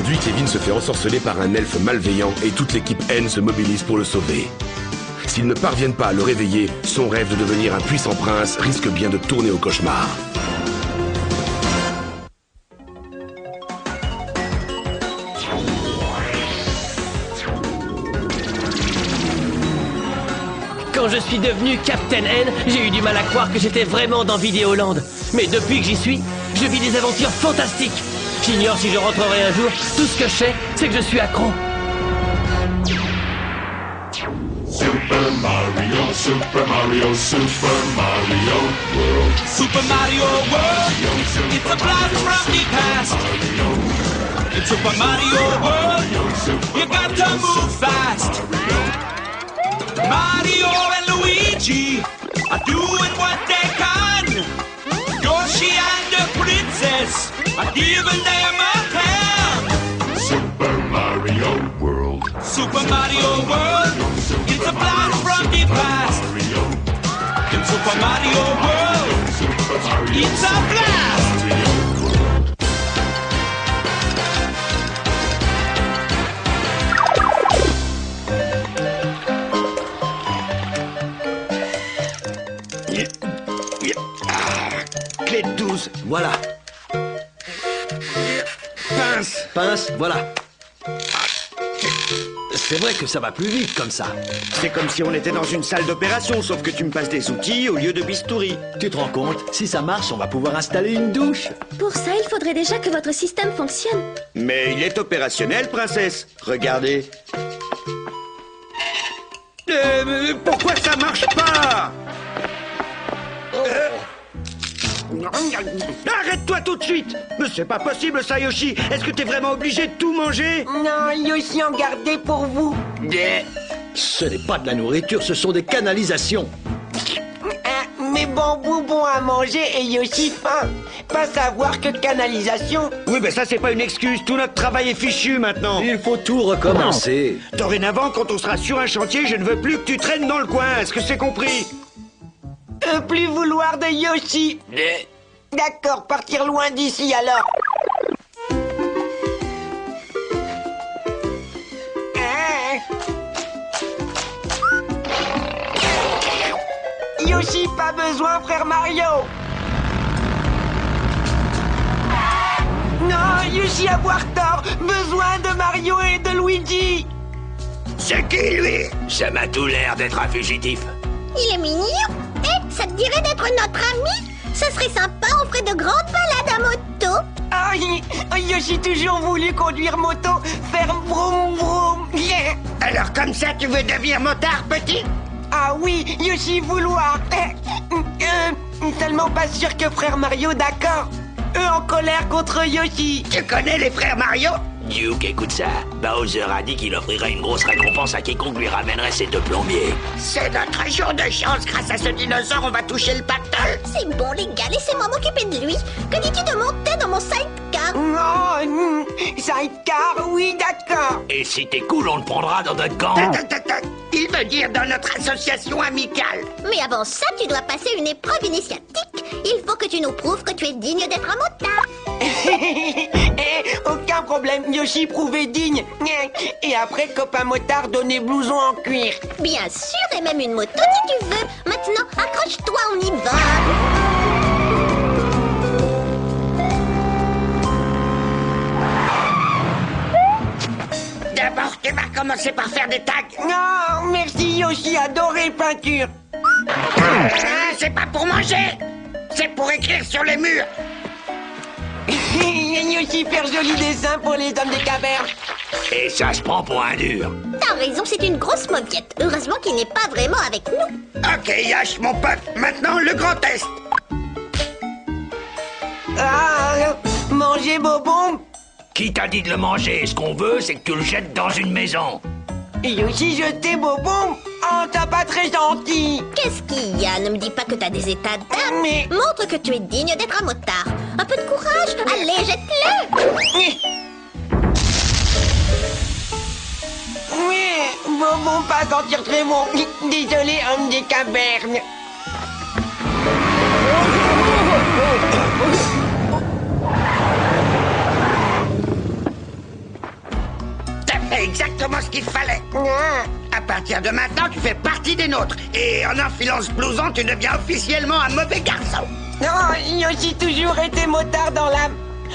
Aujourd'hui, Kevin se fait ensorceler par un elfe malveillant et toute l'équipe N se mobilise pour le sauver. S'ils ne parviennent pas à le réveiller, son rêve de devenir un puissant prince risque bien de tourner au cauchemar. Quand je suis devenu Captain N, j'ai eu du mal à croire que j'étais vraiment dans Vidéoland. Mais depuis que j'y suis, je vis des aventures fantastiques. J'ignore si je rentrerai un jour. Tout ce que je sais, c'est que je suis accro. Super Mario, Super Mario, Super Mario World. Super Mario World, it's a blast from the past. In Super Mario World, you got to move fast. Mario and Luigi are doing what they can. Yoshi and the princess are giving them a hand. Super Mario World. Super Mario World, it's a blast from the past. In Super Mario World, it's a blast. Clé de 12, voilà. Pince. Pince, voilà. C'est vrai que ça va plus vite comme ça. C'est comme si on était dans une salle d'opération, sauf que tu me passes des outils au lieu de bistouri. Tu te rends compte? Si ça marche, on va pouvoir installer une douche. Pour ça, il faudrait déjà que votre système fonctionne. Mais il est opérationnel, princesse. Regardez. Pourquoi ça marche pas? Arrête-toi tout de suite! Mais c'est pas possible ça, Yoshi! Est-ce que t'es vraiment obligé de tout manger? Non, Yoshi en gardait pour vous. Ce n'est pas de la nourriture, ce sont des canalisations. Mais bambou bon à manger et Yoshi faim. Pas savoir que canalisation. Oui, mais ça c'est pas une excuse, tout notre travail est fichu maintenant. Il faut tout recommencer. Dorénavant, quand on sera sur un chantier, je ne veux plus que tu traînes dans le coin, est-ce que c'est compris? Plus vouloir de Yoshi. D'accord, partir loin d'ici alors. Yoshi, pas besoin, frère Mario. Non, Yoshi avoir tort. Besoin de Mario et de Luigi. C'est qui, lui? Ça m'a tout l'air d'être un fugitif. Il est mignon. Eh, ça te dirait d'être notre ami? Ça serait sympa, on ferait de grandes balades à moto. Ah, Yoshi toujours voulu conduire moto, faire vroom vroom. Yeah. Alors comme ça, tu veux devenir motard, petit? Ah oui, Yoshi vouloir. Tellement pas sûr que frère Mario d'accord. Eux en colère contre Yoshi. Tu connais les frères Mario? Duke, écoute ça. Bowser a dit qu'il offrirait une grosse récompense à quiconque lui ramènerait ses deux plombiers. C'est notre jour de chance. Grâce à ce dinosaure, on va toucher le pactole. C'est bon, les gars, laissez-moi m'occuper de lui. Que dis-tu de monter dans mon sidecar? Non, sidecar, oui, d'accord. Et si t'es cool, on te prendra dans notre camp. Il veut dire dans notre association amicale. Mais avant ça, tu dois passer une épreuve initiatique. Il faut que tu nous prouves que tu es digne d'être un motard. Aucun problème, Yoshi prouvé digne. Et après, copain motard, donner blouson en cuir. Bien sûr, et même une moto si tu veux. Maintenant, accroche-toi, on y va. D'abord, tu vas commencer par faire des tags. Non, merci Yoshi, adoré peinture. C'est pas pour manger. C'est pour écrire sur les murs. Yoshi, faire joli dessin pour les hommes des cavernes. Et ça se prend pour un dur. T'as raison, c'est une grosse moquette. Heureusement qu'il n'est pas vraiment avec nous. Ok, Yash, mon pote. Maintenant, le grand test. Ah, manger Bobombe. Qui t'a dit de le manger? Ce qu'on veut, c'est que tu le jettes dans une maison. Yoshi, jeter Bobombe. Oh, t'as pas très gentil. Qu'est-ce qu'il y a? Ne me dis pas que t'as des états d'âme. Mais... Montre que tu es digne d'être un motard. Un peu de courage. Allez, jette-le. Oui, Bobombe pas sentir très bon. Désolé, homme des cavernes. exactement ce qu'il fallait. Ah. À partir de maintenant, tu fais partie des nôtres. Et en enfilant ce blouson, tu deviens officiellement un mauvais garçon. Non, Yoshi toujours été motard dans l'âme.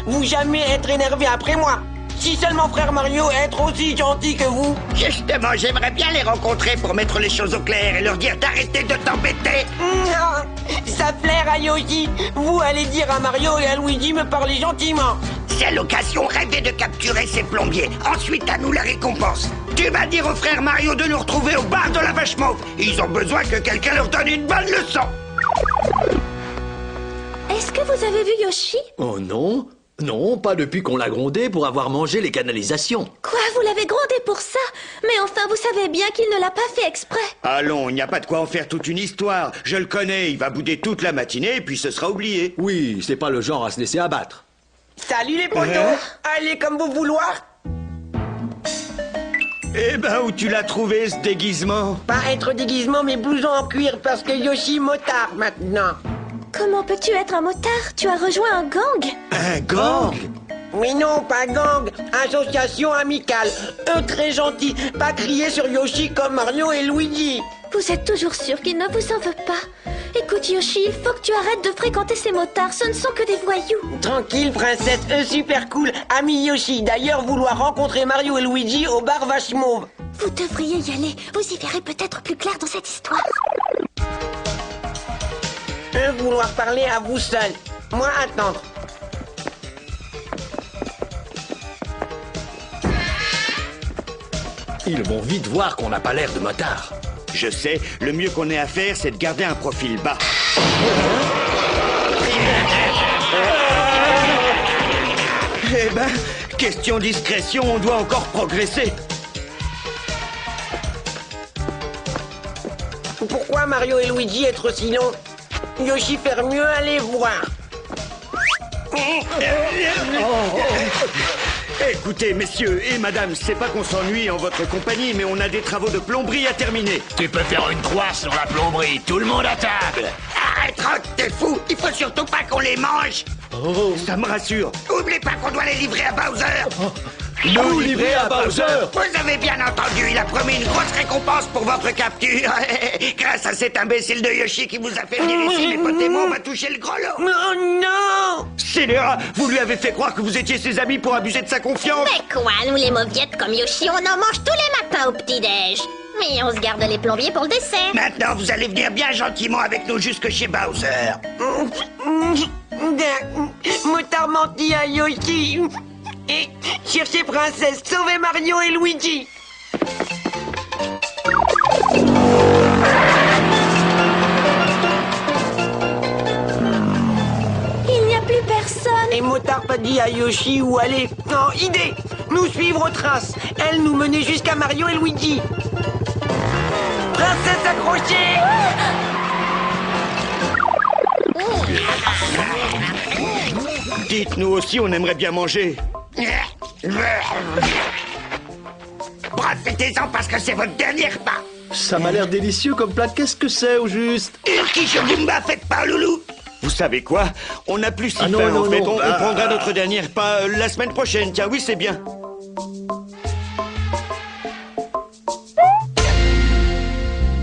Vous jamais être énervé après moi. Si seulement frère Mario être aussi gentil que vous. Justement, j'aimerais bien les rencontrer pour mettre les choses au clair et leur dire d'arrêter de t'embêter. Non, ça plaire à Yoshi. Vous allez dire à Mario et à Luigi me parler gentiment. C'est l'occasion rêvée de capturer ces plombiers. Ensuite, à nous la récompense. Tu vas dire aux frères Mario de nous retrouver au bar de la Vache Mauve. Ils ont besoin que quelqu'un leur donne une bonne leçon. Est-ce que vous avez vu Yoshi? Oh non. Non, pas depuis qu'on l'a grondé pour avoir mangé les canalisations. Quoi, vous l'avez grondé pour ça? Mais enfin, vous savez bien qu'il ne l'a pas fait exprès. Allons, il n'y a pas de quoi en faire toute une histoire. Je le connais, il va bouder toute la matinée et puis ce sera oublié. Oui, c'est pas le genre à se laisser abattre. Salut les potos. Allez comme vous vouloir. Eh ben, où tu l'as trouvé ce déguisement? Pas être déguisement mais blouson en cuir parce que Yoshi motard maintenant. Comment peux-tu être un motard? Tu as rejoint un gang? Un gang? Mais non, pas gang, association amicale. Eux très gentils, pas crier sur Yoshi comme Mario et Luigi. Vous êtes toujours sûr qu'il ne vous en veut pas? Écoute Yoshi, il faut que tu arrêtes de fréquenter ces motards, ce ne sont que des voyous. Tranquille princesse, eux super cool, ami Yoshi. D'ailleurs vouloir rencontrer Mario et Luigi au bar Vache Mauve. Vous devriez y aller, vous y verrez peut-être plus clair dans cette histoire. Eux vouloir parler à vous seul, moi attendre. Ils vont vite voir qu'on n'a pas l'air de motard. Je sais, le mieux qu'on ait à faire, c'est de garder un profil bas. Eh ben, question discrétion, on doit encore progresser. Pourquoi Mario et Luigi être si longs? Yoshi faire mieux aller voir. Écoutez, messieurs et madame, c'est pas qu'on s'ennuie en votre compagnie, mais on a des travaux de plomberie à terminer. Tu peux faire une croix sur la plomberie, tout le monde à table. Arrête, Rock, t'es fou. Il faut surtout pas qu'on les mange. Oh, ça me rassure. Oublie pas qu'on doit les livrer à Bowser. Nous livrer à Bowser. Vous avez bien entendu, il a promis une grosse récompense pour votre capture. Grâce à cet imbécile de Yoshi qui vous a fait venir ici, les Pokémon, on va toucher le gros lot. Oh non! Scélérat, vous lui avez fait croire que vous étiez ses amis pour abuser de sa confiance. Mais quoi, nous les mauviettes comme Yoshi, on en mange tous les matins au petit-déj. Mais on se garde les plombiers pour le dessert. Maintenant, vous allez venir bien gentiment avec nous jusque chez Bowser. Motard menti à Yoshi. Et cherchez princesse, sauvez Mario et Luigi. Il n'y a plus personne. Et Motard pas dit à Yoshi où aller. Non, idée. Nous suivre aux traces. Elle nous mener jusqu'à Mario et Luigi. Princesse accrochée. Dites-nous aussi, on aimerait bien manger. Profitez-en parce que c'est votre dernier repas. Ça m'a l'air délicieux comme plat. Qu'est-ce que c'est au juste? Urkichobumba, faites pas, loulou. Vous savez quoi? On n'a plus si Ah faim, non, non, en fait. non. On prendra notre dernier repas la semaine prochaine. Tiens, oui, c'est bien.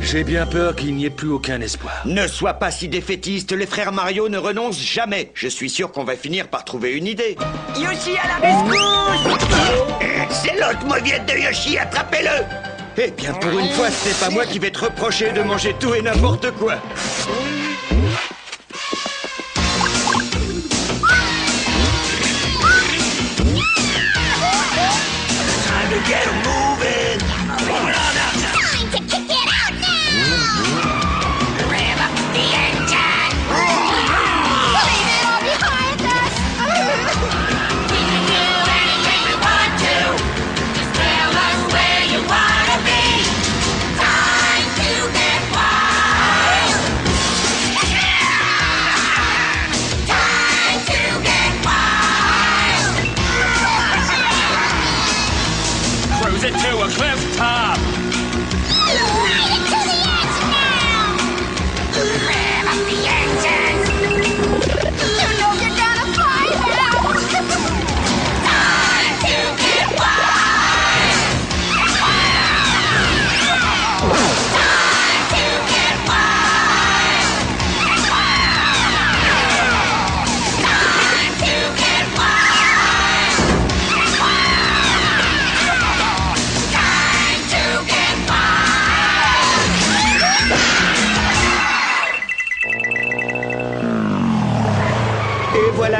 J'ai bien peur qu'il n'y ait plus aucun espoir. Ne sois pas si défaitiste, les frères Mario ne renoncent jamais. Je suis sûr qu'on va finir par trouver une idée. Yoshi à la rescousse. C'est l'autre mauviette de Yoshi, attrapez-le. Eh bien, pour une fois, c'est pas moi qui vais te reprocher de manger tout et n'importe quoi. Time to get 'em moving. Time to kick it out now. Rev up the engine. Leave it all behind us. We can do anything we want to. Just tell us where you wanna be. Time to get wild.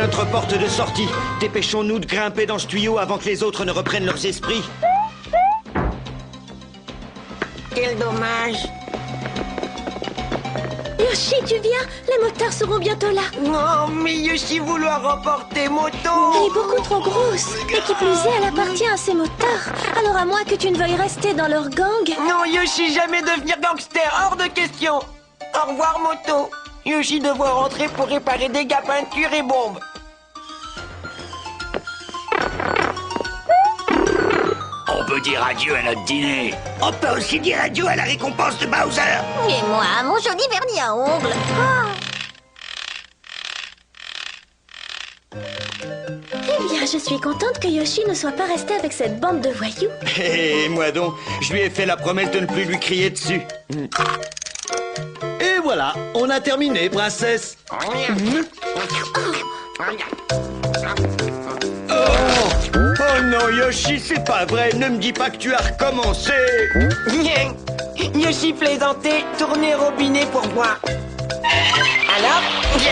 notre porte de sortie. Dépêchons-nous de grimper dans ce tuyau avant que les autres ne reprennent leurs esprits. Quel dommage. Yoshi, tu viens? Les motards seront bientôt là. Non, mais Yoshi vouloir remporter moto. Elle est beaucoup trop grosse. Et qui plus est, elle appartient à ces motards. Alors à moins que tu ne veuilles rester dans leur gang. Non, Yoshi, jamais devenir gangster, hors de question. Au revoir, moto. Yoshi devra rentrer pour réparer dégâts, peinture et bombes. On peut dire adieu à notre dîner. On peut aussi dire adieu à la récompense de Bowser. Et moi, mon joli vernis à ongles. Eh bien, je suis contente que Yoshi ne soit pas resté avec cette bande de voyous. Et moi donc, je lui ai fait la promesse de ne plus lui crier dessus. Et voilà, on a terminé, princesse. Oh non, Yoshi, c'est pas vrai. Ne me dis pas que tu as recommencé. Yoshi plaisantait, tournez robinet pour moi. Alors oui.